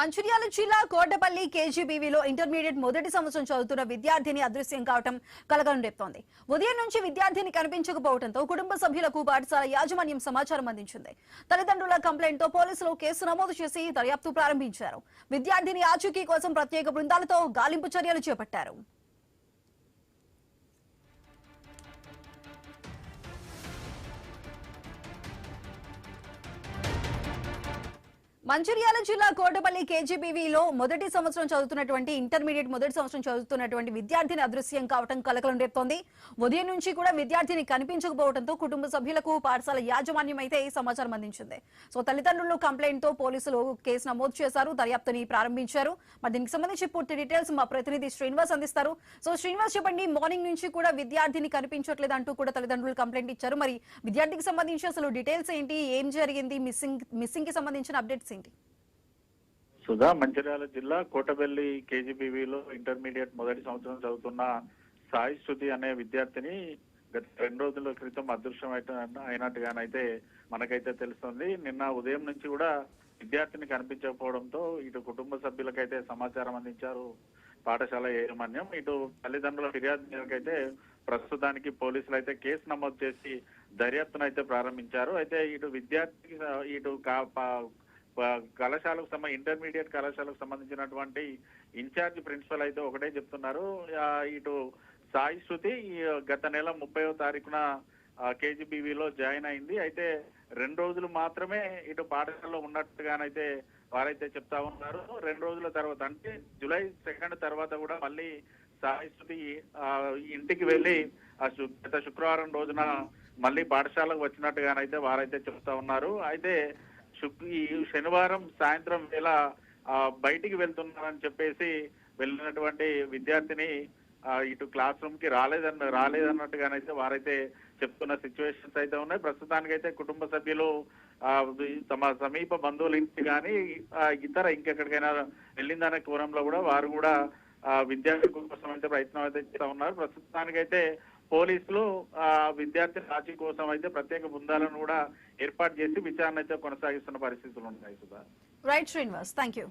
మంచిర్యాల జిల్లా కోటపల్లి కేజీబీవీలో ఇంటర్మీడియట్ మొదటి సంవత్సరం చదువుతున్న విద్యార్థిని అదృశ్యం కావడం కలకలం రేపుతోంది. ఉదయం నుంచి విద్యార్థిని కనిపించకపోవడంతో కుటుంబ సభ్యులకు పాఠశాల యాజమాన్యం సమాచారం అందించింది. తల్లిదండ్రుల కంప్లైంట్తో పోలీసులు కేసు నమోదు చేసి దర్యాప్తు ప్రారంభించారు. విద్యార్థిని ఆచూకీ కోసం ప్రత్యేక బృందాలతో గాలింపు చర్యలు చేపట్టారు. మంచిర్యాల జిల్లా కోటపల్లి కేజీబీవీలో మొదటి సంవత్సరం చదువుతున్నటువంటి ఇంటర్మీడియట్ మొదటి సంవత్సరం చదువుతున్నటువంటి విద్యార్థిని అదృశ్యం కావడం కలకలం రేపుతోంది. ఉదయం నుంచి కూడా విద్యార్థిని కనిపించకపోవడంతో కుటుంబ సభ్యులకు పాఠశాల యాజమాన్యం అయితే సమాచారం అందించింది. సో తల్లిదండ్రులు కంప్లైంట్ తో పోలీసులు కేసు నమోదు చేశారు, దర్యాప్తుని ప్రారంభించారు. మరి దీనికి సంబంధించి పూర్తి డీటెయిల్స్ మా ప్రతినిధి శ్రీనివాస్ అందిస్తారు. సో శ్రీనివాస్, చెప్పండి, మార్నింగ్ నుంచి కూడా విద్యార్థిని కనిపించట్లేదు అంటూ కూడా తల్లిదండ్రులు కంప్లైంట్ ఇచ్చారు. మరి విద్యార్థికి సంబంధించి అసలు డీటెయిల్స్ ఏంటి, ఏం జరిగింది, మిస్సింగ్ కి సంబంధించిన అప్డేట్స్ ఏంటి? సుధా, మంచిర్యాల జిల్లా కోటబెల్లి కేజీబీవీలో ఇంటర్మీడియట్ మొదటి సంవత్సరం చదువుతున్న సాయి శృతి అనే విద్యార్థిని గత 2 రోజుల క్రితం అదృశ్యం అయినట్టుగానైతే మనకైతే తెలుస్తుంది. నిన్న ఉదయం నుంచి కూడా విద్యార్థిని కనిపించకపోవడంతో ఇటు కుటుంబ సభ్యులకైతే సమాచారం అందించారు పాఠశాల యాజమాన్యం. ఇటు తల్లిదండ్రుల ఫిర్యాదు మేరకైతే ప్రస్తుతానికి పోలీసులు అయితే కేసు నమోదు చేసి దర్యాప్తును అయితే ప్రారంభించారు. అయితే ఇటు విద్యార్థికి ఇటు కళాశాలకు ఇంటర్మీడియట్ కళాశాలకు సంబంధించినటువంటి ఇన్ఛార్జ్ ప్రిన్సిపల్ అయితే ఒకటే చెప్తున్నారు. ఇటు సాయి శృతి గత నెల 30వ తారీఖున కేజీబీవీలో జాయిన్ అయింది. అయితే 2 రోజులు మాత్రమే ఇటు పాఠశాలలో ఉన్నట్టుగానైతే వారైతే చెప్తా ఉన్నారు. 2 రోజుల తర్వాత అంటే జూలై 2 తర్వాత కూడా మళ్ళీ సాయి శృతి ఇంటికి వెళ్ళి గత శుక్రవారం రోజున మళ్ళీ పాఠశాలకు వచ్చినట్టుగానైతే వారైతే చెప్తా ఉన్నారు. అయితే ఈ శనివారం సాయంత్రం వేళ బయటికి వెళ్తున్నారని చెప్పేసి వెళ్ళినటువంటి విద్యార్థిని ఇటు క్లాస్ రూమ్ కి రాలేదన్నట్టుగానైతే వారైతే చెప్తున్న సిచ్యువేషన్స్ అయితే ఉన్నాయి. ప్రస్తుతానికైతే కుటుంబ సభ్యులు తమ సమీప బంధువుల ఇంటికి కానీ ఇతర ఇంకెక్కడికైనా వెళ్ళిందనే కోణంలో కూడా వారు కూడా విద్యార్థి కోసం అయితే ప్రయత్నం అయితే చేస్తా ఉన్నారు. ప్రస్తుతానికైతే పోలీసులు విద్యార్థి రాజీ కోసం అయితే ప్రత్యేక బృందాలను కూడా ఏర్పాటు చేసి విచారణ అయితే కొనసాగిస్తున్న పరిస్థితులు ఉన్నాయి. Sudha. Right Srinivas, thank you.